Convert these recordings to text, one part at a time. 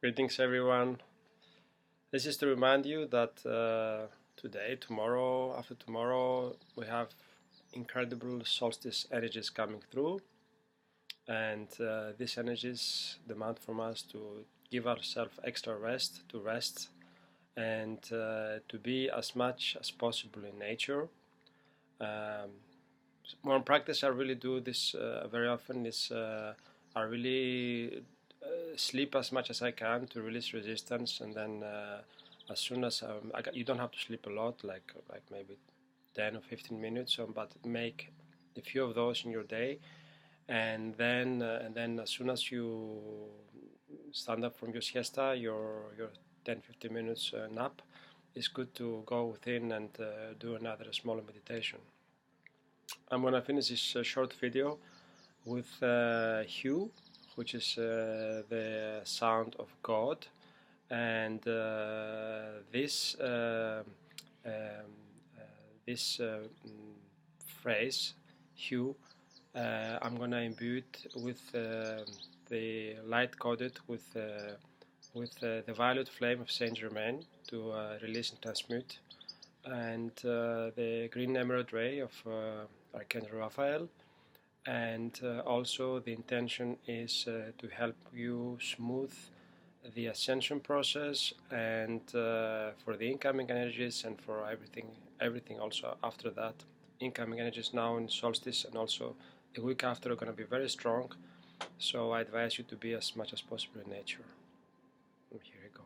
Greetings everyone. This is to remind you that today, tomorrow, after tomorrow we have incredible solstice energies coming through, and these energies demand from us to give ourselves extra rest, to rest and to be as much as possible in nature. One practice I really do this very often is I really sleep as much as I can to release resistance, and then as soon as you don't have to sleep a lot, like maybe 10 or 15 minutes, but make a few of those in your day, and then as soon as you stand up from your siesta, your 10-15 minutes nap, it's good to go within and do another smaller meditation. I'm gonna finish this short video with Hue, which is the sound of God, and this phrase, Hue, I'm gonna imbue it with the light coded with the violet flame of Saint Germain to release and transmute, and the green emerald ray of Archangel Raphael. And also the intention is to help you smooth the ascension process, and for the incoming energies, and for everything also after that. Incoming energies now in solstice and also the week after are going to be very strong, so I advise you to be as much as possible in nature. And here we go.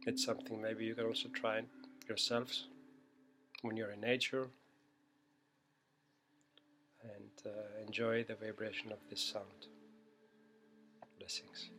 It's something maybe you can also try yourselves when you're in nature, and enjoy the vibration of this sound. Blessings.